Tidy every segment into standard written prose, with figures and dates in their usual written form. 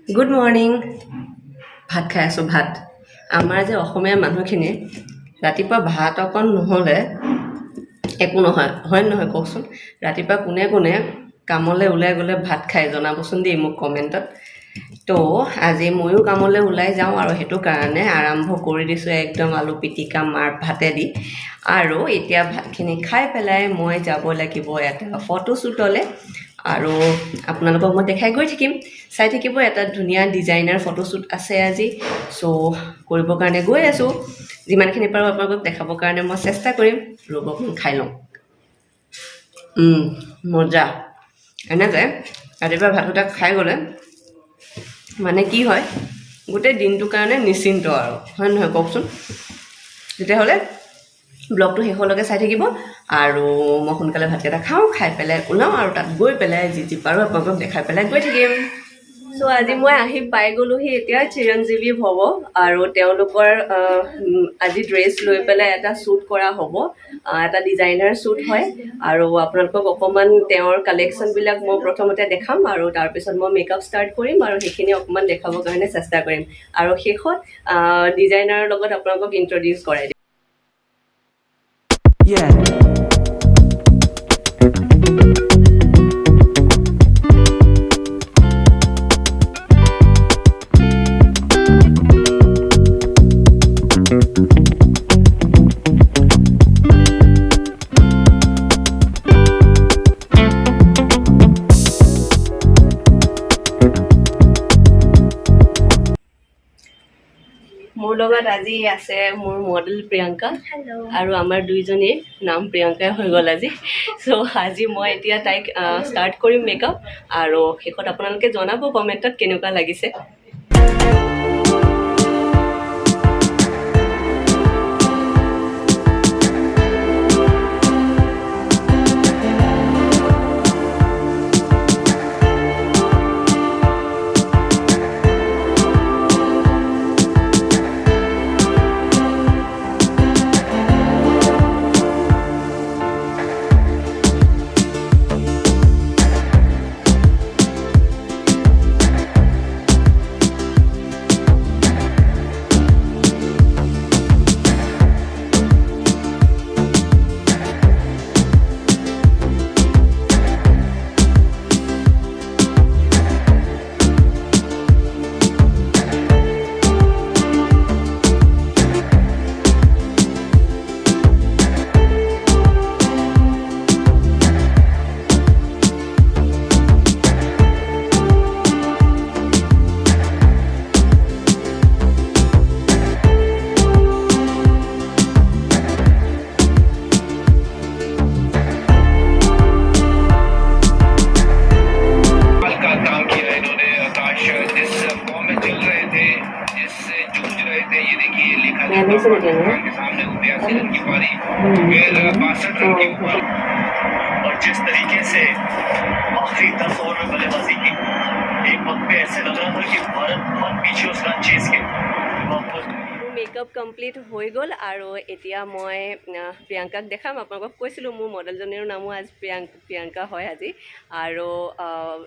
Good morning. ভাত খাই আছোঁ। ভাত আমাৰ যে অসমীয়া মানুহখিনি ৰাতিপুৱা ভাত অকণ নহ'লে একো নহয়, হয় নহয় কওকচোন? ৰাতিপুৱা কোনে কোনে কামলৈ ওলাই গ'লে ভাত খাই জনাবচোন দেই মোক কমেণ্টত। তো আজি ময়ো কামলৈ ওলাই যাওঁ আৰু সেইটো কাৰণে আৰম্ভ কৰি দিছোঁ একদম আলু পিটিকা মাৰ ভাতেদি। আৰু এতিয়া ভাতখিনি খাই পেলাই মই যাব লাগিব এটা ফটোশ্বুটলৈ। আৰু আপোনালোকক মই দেখাই গৈ থাকিম, চাই থাকিব। এটা ধুনীয়া ডিজাইনাৰ ফটোশ্বুট আছে আজি, চ' কৰিবৰ কাৰণে গৈ আছোঁ। যিমানখিনি পাৰোঁ আপোনালোকক দেখাবৰ কাৰণে মই চেষ্টা কৰিম। ৰ'ব অকণ খাই লওঁ। মজা। এনেকৈ ৰাতিপুৱা ভাতকেইটা খাই গ'লে মানে কি হয়, গোটেই দিনটোৰ কাৰণে নিশ্চিন্ত আৰু, হয় নহয় কওকচোন? তেতিয়াহ'লে ব্লগটো শেষলৈকে চাই থাকিব আৰু মই সোনকালে ভাতকেইটা খাওঁ, খাই পেলাই ওলাওঁ আৰু তাত গৈ পেলাই যি পাৰোঁ আপোনালোকক দেখাই পেলাই গৈ থাকিম। চ' আজি মই আহি পাই গ'লোহি এতিয়া চিৰঞ্জীৱী ভৱ, আৰু তেওঁলোকৰ আজি ড্ৰেছ লৈ পেলাই এটা শ্বুট কৰা হ'ব। এটা ডিজাইনাৰ শ্বুট হয় আৰু আপোনালোকক অকণমান তেওঁৰ কালেকশ্যনবিলাক মই প্ৰথমতে দেখাম আৰু তাৰপিছত মই মেকআপ ষ্টাৰ্ট কৰিম আৰু সেইখিনি অকণমান দেখাবৰ কাৰণে চেষ্টা কৰিম আৰু শেষত ডিজাইনাৰৰ লগত আপোনালোকক ইন্ট্ৰডিউচ কৰাই দিম। মোৰ লগত আজি আছে মোৰ মডেল প্ৰিয়ংকা, আৰু আমাৰ দুইজনীৰ নাম প্ৰিয়ংকাই হৈ গ'ল আজি। চ' আজি মই এতিয়া তাইক ষ্টাৰ্ট কৰিম মেকআপ, আৰু শেষত আপোনালোকে জনাব কমেণ্টত কেনেকুৱা লাগিছে। और जिस तरीके से आखिरी 10 ओवर में बल्लेबाजी की, एक वक्त पे ऐसे लग रहा था कि भारत बहुत पीछे उस रन चेस के वापस। মেকআপ কমপ্লিট হৈ গ'ল আৰু এতিয়া মই প্ৰিয়ংকাক দেখাম। আপোনালোকক কৈছিলোঁ মোৰ মডেলজনীৰ নামো আজি প্ৰিয়ংকা হয় আজি, আৰু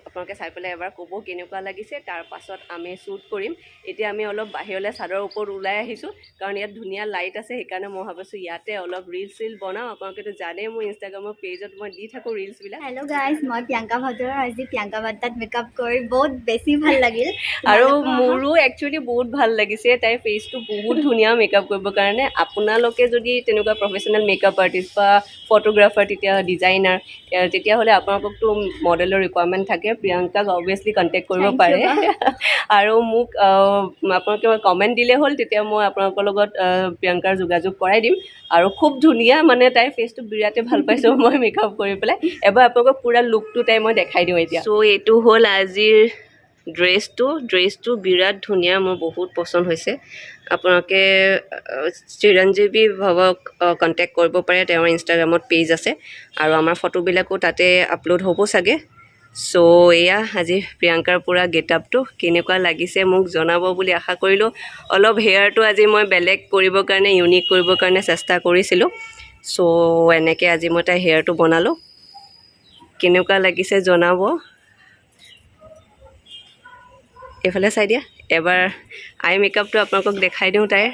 আপোনালোকে চাই পেলাই এবাৰ ক'ব কেনেকুৱা লাগিছে। তাৰপাছত আমি শ্বুট কৰিম। এতিয়া আমি অলপ বাহিৰলৈ চাদৰ ওপৰত ওলাই আহিছোঁ, কাৰণ ইয়াত ধুনীয়া লাইট আছে। সেইকাৰণে মই ভাবিছোঁ ইয়াতে অলপ ৰিল বনাওঁ। আপোনালোকেতো জানেই মোৰ ইনষ্টাগ্ৰামৰ পেজত মই দি থাকোঁ ৰিলছবিলাক। হেল্ল' গাইজ, মই প্ৰিয়ংকা ভাদ্ৰ। আজি প্ৰিয়ংকা ভাদ্ৰাত মেকআপ কৰি বহুত বেছি ভাল লাগিল, আৰু মোৰো একচুৱেলি বহুত ভাল লাগিছে। তাইৰ ফেচটো বহুত ধুনীয়া মেকআপ কৰিবৰ কাৰণে। আপোনালোকে যদি তেনেকুৱা প্ৰফেচনেল মেকআপ আৰ্টিষ্ট বা ফটোগ্ৰাফাৰ, তেতিয়া ডিজাইনাৰ, তেতিয়াহ'লে আপোনালোককতো মডেলৰ ৰিকুৱাৰমেণ্ট থাকে। প্ৰিয়ংকাক অবভিয়াছলি কণ্টেক্ট কৰিব পাৰে। আৰু মোক আপোনালোকে কমেণ্ট দিলে হ'ল, তেতিয়া মই আপোনালোকৰ লগত প্ৰিয়ংকাৰ যোগাযোগ কৰাই দিম। আৰু খুব ধুনীয়া, মানে তাইৰ ফেচটো বিৰাটেই ভাল পাইছোঁ মই মেকআপ কৰি পেলাই। এবাৰ আপোনালোকক পূৰা লুকটো তাই মই দেখাই দিওঁ এতিয়া। চ' এইটো হ'ল আজিৰ ড্ৰেছটো বিৰাট ধুনীয়া, মোৰ বহুত পচন্দ হৈছে। আপোনালোকে চিৰঞ্জীৱী ভৱক কণ্টেক্ট কৰিব পাৰে, তেওঁৰ ইনষ্টাগ্ৰামত পেজ আছে, আৰু আমাৰ ফটোবিলাকো তাতে আপলোড হ'ব চাগে। চ' এয়া আজি প্ৰিয়ংকাৰ পূৰা গেটআপটো কেনেকুৱা লাগিছে মোক জনাব বুলি আশা কৰিলোঁ। অলপ হেয়াৰটো আজি মই বেলেগ কৰিবৰ কাৰণে, ইউনিক কৰিবৰ কাৰণে চেষ্টা কৰিছিলোঁ। চ' এনেকৈ আজি মই তাই হেয়াৰটো বনালোঁ। কেনেকুৱা লাগিছে জনাব। এইফালে চাই দিয়া এবাৰ আই মেকআপটো আপোনালোকক দেখাই দিওঁ তাইৰ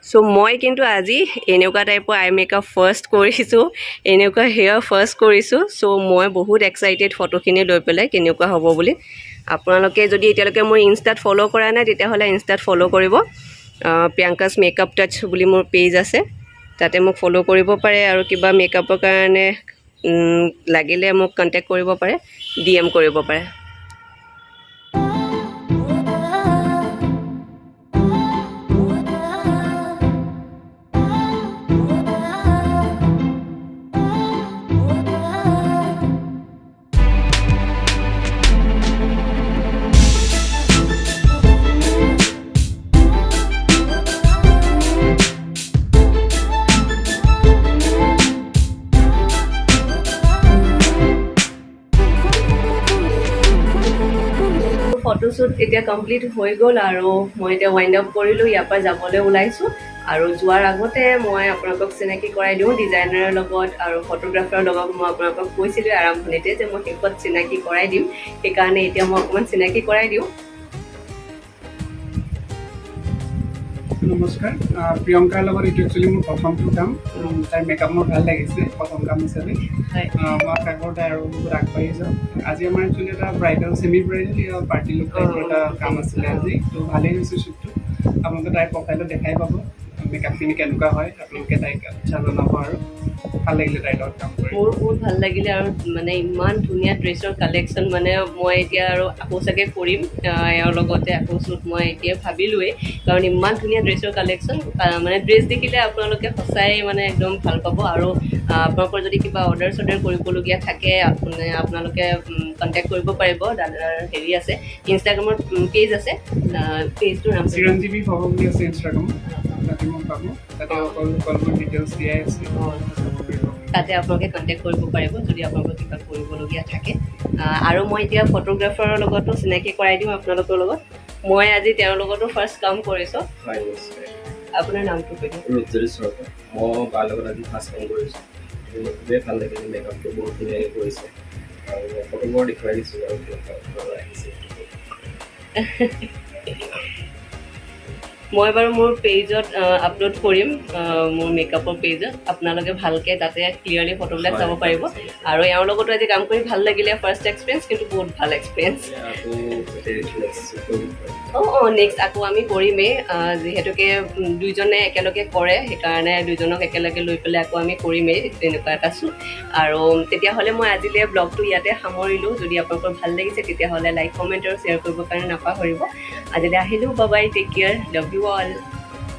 চ' মই কিন্তু আজি এনেকুৱা টাইপৰ আই মেকআপ ফাৰ্ষ্ট কৰিছোঁ এনেকুৱা হেয়াৰ ফাৰ্ষ্ট কৰিছোঁ চ' মই বহুত এক্সাইটেড ফটোখিনি লৈ পেলাই কেনেকুৱা হ'ব বুলি আপোনালোকে যদি এতিয়ালৈকে মোৰ ইনষ্টাত ফ'ল' কৰা নাই তেতিয়াহ'লে ইনষ্টাত ফ'ল' কৰিব প্ৰিয়ংকাছ মেকআপ টাচ বুলি মোৰ পেজ আছে তাতে মোক ফ'ল' কৰিব পাৰে আৰু কিবা মেকআপৰ কাৰণে লাগিলে মোক কণ্টেক্ট কৰিব পাৰে DM কৰিব পাৰে ফটোশ্বুট এতিয়া কমপ্লিট হৈ গ'ল আৰু মই এতিয়া ৱাইণ্ড আপ কৰিলোঁ ইয়াৰ পৰা যাবলৈ ওলাইছোঁ আৰু যোৱাৰ আগতে মই আপোনালোকক চিনাকি কৰাই দিওঁ ডিজাইনাৰৰ লগত আৰু ফটোগ্ৰাফাৰৰ লগত মই আপোনালোকক কৈছিলোঁ আৰম্ভণিতে যে মই শেষত চিনাকি কৰাই দিম সেইকাৰণে এতিয়া মই অকণমান চিনাকি কৰাই দিওঁ নমস্কাৰ প্ৰিয়ংকাৰ লগত এইটো একচুৱেলি মোৰ প্ৰথমটো কাম তাইৰ মেকআপ মোৰ ভাল লাগিছে প্ৰথম কাম হিচাপে মই আশা কৰোঁ তাই আৰু বহুত আগবাঢ়ি যাওঁ আজি আমাৰ একচুৱেলি এটা bridal semi bridal party look টাইপৰ এটা কাম আছিলে আজি ত' ভালেই হৈছে শ্বুটটো আপোনালোকে তাইৰ প্ৰফাইলত দেখাই পাব মেকআপখিনি কেনেকুৱা হয় আপোনালোকে তাইক জনাব আৰু ভাল লাগিলে তাইৰ লগত কাম কৰি মোৰ বহুত ভাল লাগিলে আৰু মানে ইমান ধুনীয়া ড্ৰেছৰ কালেকশ্যন মানে মই এতিয়া আৰু আকৌ চাগে কৰিম এওঁৰ লগতে আকৌ শ্বুট মই এতিয়া ভাবিলোৱেই কাৰণ ইমান ধুনীয়া ড্ৰেছৰ কালেকশ্যন মানে ড্ৰেছ দেখিলে আপোনালোকে সঁচাই মানে একদম ভাল পাব আৰু আপোনালোকৰ যদি কিবা অৰ্ডাৰ চৰ্ডাৰ কৰিবলগীয়া থাকে আপোনালোকে কণ্টেক্ট কৰিব পাৰিব দাদাৰ হেৰি আছে ইনষ্টাগ্ৰামৰ পেজ আছে পেজটোৰ নাম চিৰঞ্জীৱী ভৱ বুলি আছে ইনষ্টাগ্ৰাম তাতে মোক পাব তাতে সকলো ডিটেইলছ দিয়াই আছে তাতে আপোনালোকে কণ্টেক্ট কৰিব পাৰিব যদি আপোনালোকৰ কিবা কৰিবলগীয়া থাকে আৰু মই এতিয়া ফটোগ্ৰাফাৰৰ লগতো চিনাকি কৰাই দিওঁ আপোনালোকৰ লগত মই আজি তেওঁৰ লগতো ফাৰ্ষ্ট কাম কৰিছোঁ আপোনাৰ নামটো কৈ দিওঁ ৰূপজ্যোতি শৰ্মা মই বাৰ লগত আজি ফাৰ্ষ্ট কাম কৰিছোঁ খুবেই ভাল লাগিছে মেকআপটো বহুত ধুনীয়াকৈ কৰিছে আৰু ফটোবোৰ দেখুৱাই দিছোঁ আৰু আহিছে মই বাৰু মোৰ পেজত আপলোড কৰিম মোৰ মেকআপৰ পেজত আপোনালোকে ভালকৈ তাতে ক্লিয়াৰলি ফটোবিলাক চাব পাৰিব আৰু এওঁৰ লগতো আজি কাম কৰি ভাল লাগিলে ফাৰ্ষ্ট এক্সপিৰিয়েঞ্চ কিন্তু বহুত ভাল এক্সপিৰিয়েঞ্চ নেক্সট আকৌ আমি কৰিমেই যিহেতুকে দুইজনে একেলগে কৰে সেইকাৰণে দুইজনক একেলগে লৈ পেলাই আকৌ আমি কৰিমেই তেনেকুৱা এটা শ্বুট আৰু তেতিয়াহ'লে মই আজিলৈ ব্লগটো ইয়াতে সামৰিলোঁ যদি আপোনালোকৰ ভাল লাগিছে তেতিয়াহ'লে লাইক কমেণ্ট আৰু শ্বেয়াৰ কৰিবৰ কাৰণে নাপাহৰিব আজিলৈ আহিলোঁ bye take care love you all